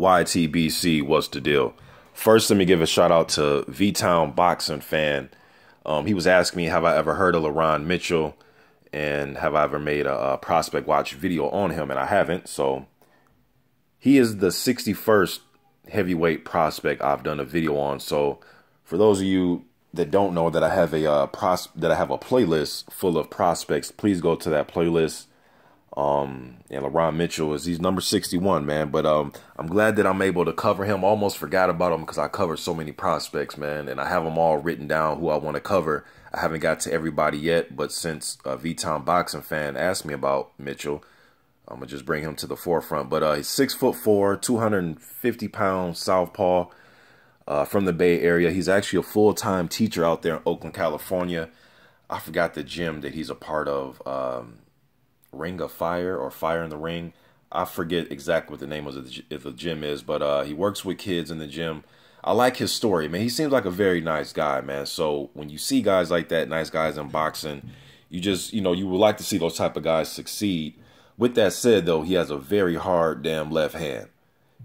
YTBC, what's the deal? First, let me give a shout out to V-Town Boxing Fan. He was asking me, have I ever heard of LaRon Mitchell? And have I ever made a prospect watch video on him? And I haven't. So he is the 61st heavyweight prospect I've done a video on. So for those of you that don't know that I have a playlist full of prospects, please go to that playlist. And LaRon Mitchell he's number 61, man. But I'm glad that I'm able to cover him. Almost forgot about him because I covered so many prospects, man, and I have them all written down who I want to cover. I haven't got to everybody yet, but since V-Town Boxing Fan asked me about Mitchell, I'm gonna just bring him to the forefront. But he's 6'4", 250-pound southpaw from the Bay Area. He's actually a full-time teacher out there in Oakland, California. I forgot the gym that he's a part of. Ring of Fire or Fire in the Ring. I forget exactly what the name of the gym is, but he works with kids in the gym. I like his story, man. He seems like a very nice guy, man. So when you see guys like that, nice guys in boxing, you just, you would like to see those type of guys succeed. With that said, though, he has a very hard damn left hand.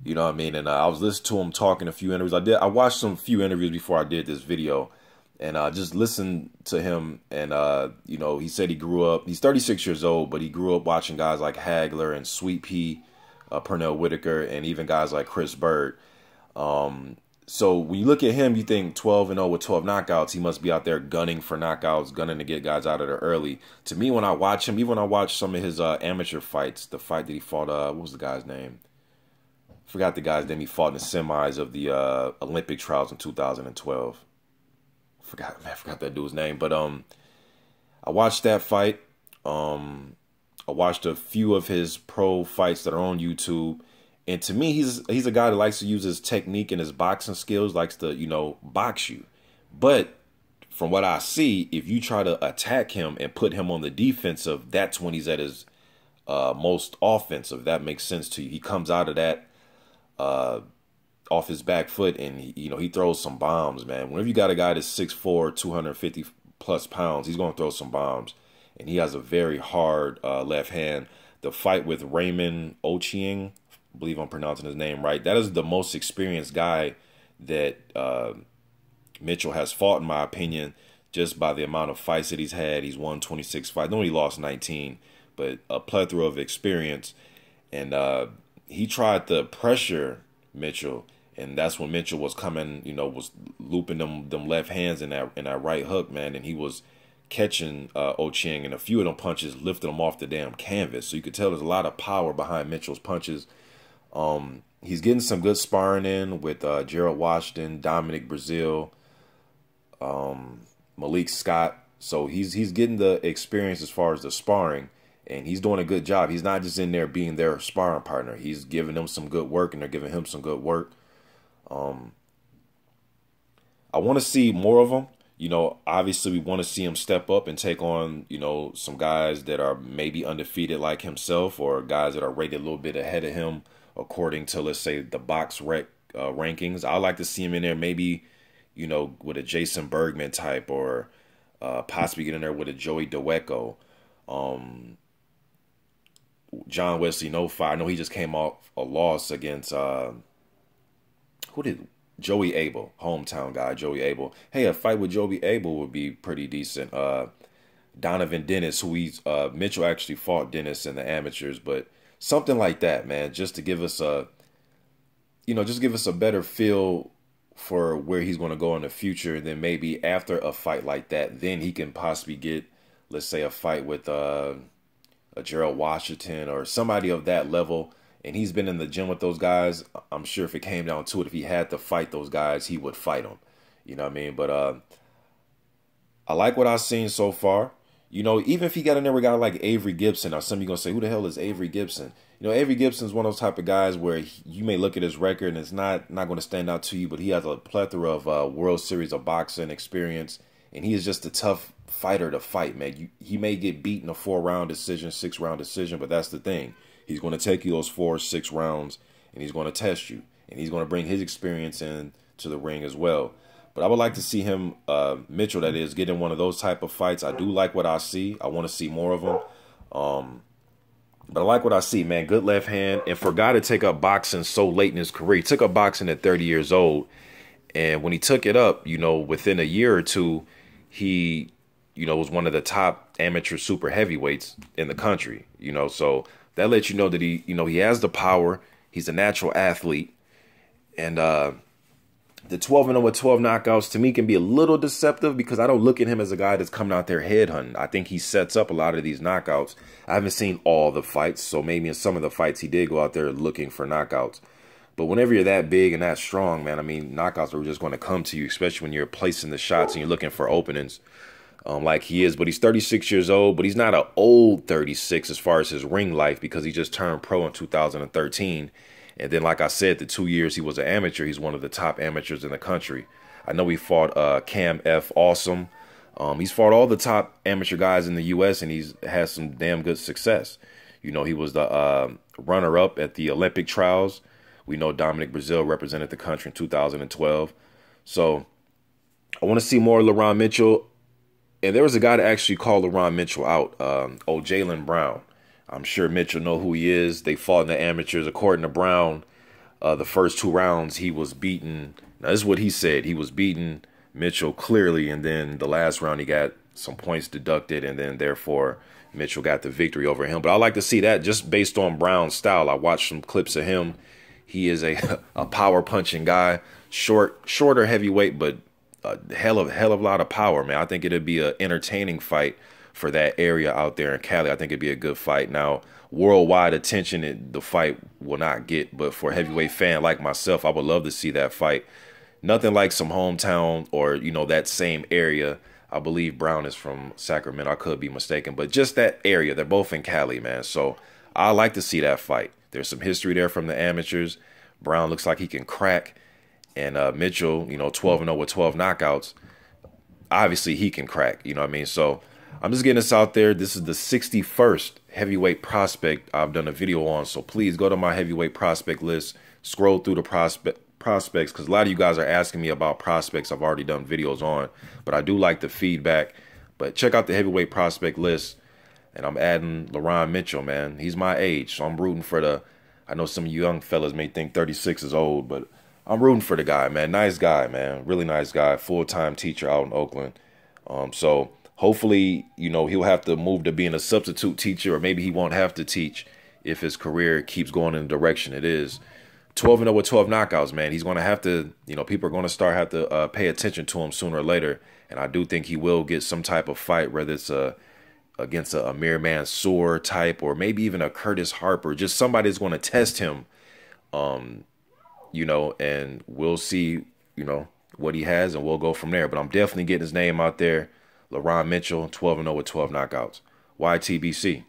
You know what I mean? And I was listening to him talking a few interviews. I watched some few interviews before I did this video. And just listened to him, and he said he grew up. He's 36 years old, but he grew up watching guys like Hagler and Sweet Pea, Pernell Whitaker, and even guys like Chris Bird. So when you look at him, you think 12-0 with 12 knockouts. He must be out there gunning for knockouts, gunning to get guys out of there early. To me, when I watch him, even when I watch some of his amateur fights, the fight that he fought, what was the guy's name? Forgot the guy's name. He fought in the semis of the Olympic trials in 2012. I forgot that dude's name, but I watched that fight. I watched a few of his pro fights that are on YouTube, and to me, he's a guy that likes to use his technique and his boxing skills, likes to box you. But from what I see, if you try to attack him and put him on the defensive, that's when he's at his most offensive. That makes sense to you. He comes out of that off his back foot, and he throws some bombs, man. Whenever you got a guy that's 6'4", 250 plus pounds, he's gonna throw some bombs, and he has a very hard left hand. The fight with Raymond Ochieng, I believe I'm pronouncing his name right, that is the most experienced guy that Mitchell has fought, in my opinion, just by the amount of fights that he's had. He's won 26 fights. No, he lost 19, but a plethora of experience. And he tried to pressure Mitchell, and that's when Mitchell was coming, was looping them left hands in that right hook, man, and he was catching Ochieng, and a few of them punches lifted him off the damn canvas. So you could tell there's a lot of power behind Mitchell's punches. He's getting some good sparring in with Gerald Washington, Dominic Brazil, Malik Scott. So he's getting the experience as far as the sparring, and he's doing a good job. He's not just in there being their sparring partner. He's giving them some good work, and they're giving him some good work. I want to see more of him. Obviously we want to see him step up and take on, some guys that are maybe undefeated like himself, or guys that are rated a little bit ahead of him according to, let's say, the BoxRec rankings. I'd like to see him in there maybe, with a Jason Bergman type, or possibly get in there with a Joey Daweko. John Wesley No Fire. I know he just came off a loss against Joey Abel, hometown guy, Joey Abel. Hey, a fight with Joey Abel would be pretty decent. Donovan Dennis, who Mitchell actually fought Dennis in the amateurs, but something like that, man, just to give us a better feel for where he's going to go in the future. And then maybe after a fight like that, then he can possibly get, let's say, a fight with a Gerald Washington or somebody of that level. And he's been in the gym with those guys. I'm sure if it came down to it, if he had to fight those guys, he would fight them. You know what I mean? But I like what I've seen so far. Even if he got in there with a guy like Avery Gibson, or some of you going to say, who the hell is Avery Gibson? Avery Gibson's one of those type of guys where you may look at his record and it's not going to stand out to you, but he has a plethora of World Series of boxing experience, and he is just a tough fighter to fight, man. He may get beat in a 4-round decision, 6-round decision, but that's the thing. He's going to take you those 4 or 6 rounds, and he's going to test you, and he's going to bring his experience in to the ring as well. But I would like to see him, Mitchell, that is, get in one of those type of fights. I do like what I see. I want to see more of him. But I like what I see, man. Good left hand. And for a guy to take up boxing so late in his career, he took up boxing at 30 years old. And when he took it up, you know, within a year or two, he, you know, was one of the top amateur super heavyweights in the country, you know. So that lets you know that he, you know, he has the power. He's a natural athlete. And the 12-0 with 12 knockouts to me can be a little deceptive because I don't look at him as a guy that's coming out there headhunting. I think he sets up a lot of these knockouts. I haven't seen all the fights, so maybe in some of the fights he did go out there looking for knockouts. But whenever you're that big and that strong, man, I mean, knockouts are just going to come to you, especially when you're placing the shots and you're looking for openings like he is. But he's 36 years old, but he's not an old 36 as far as his ring life because he just turned pro in 2013. And then, like I said, the 2 years he was an amateur, he's one of the top amateurs in the country. I know he fought Cam F. Awesome. He's fought all the top amateur guys in the U.S., and he's had some damn good success. You know, he was the runner-up at the Olympic trials. We know Dominic Brazil represented the country in 2012. So I want to see more of LaRon Mitchell. And there was a guy that actually called LaRon Mitchell out, Jalen Brown. I'm sure Mitchell know who he is. They fought in the amateurs. According to Brown, the first 2 rounds he was beaten. Now, this is what he said. He was beating Mitchell clearly, and then the last round he got some points deducted, and then therefore Mitchell got the victory over him. But I like to see that just based on Brown's style. I watched some clips of him. He is a power punching guy, shorter heavyweight, but a hell of a lot of power, man. I think it'd be an entertaining fight for that area out there in Cali. I think it'd be a good fight. Now, worldwide attention the fight will not get, but for a heavyweight fan like myself, I would love to see that fight. Nothing like some hometown or, you know, that same area. I believe Brown is from Sacramento. I could be mistaken, but just that area. They're both in Cali, man. So I like to see that fight. There's some history there from the amateurs. Brown looks like he can crack. And Mitchell, you know, 12-0 with 12 knockouts. Obviously, he can crack. You know what I mean? So I'm just getting this out there. This is the 61st heavyweight prospect I've done a video on. So please go to my heavyweight prospect list. Scroll through the prospects because a lot of you guys are asking me about prospects I've already done videos on. But I do like the feedback. But check out the heavyweight prospect list. And I'm adding LaRon Mitchell, man. He's my age. So I'm rooting for the... I know some young fellas may think 36 is old, but I'm rooting for the guy, man. Nice guy, man. Really nice guy. Full-time teacher out in Oakland. So hopefully, you know, he'll have to move to being a substitute teacher, or maybe he won't have to teach if his career keeps going in the direction it is. 12-0 with 12 knockouts, man. He's going to have to, you know, people are going to have to pay attention to him sooner or later. And I do think he will get some type of fight, whether it's against a Amir Mansour type, or maybe even a Curtis Harper, just somebody that's going to test him, you know, and we'll see, you know, what he has, and we'll go from there. But I'm definitely getting his name out there. LaRon Mitchell, 12-0 with 12 knockouts. YTBC.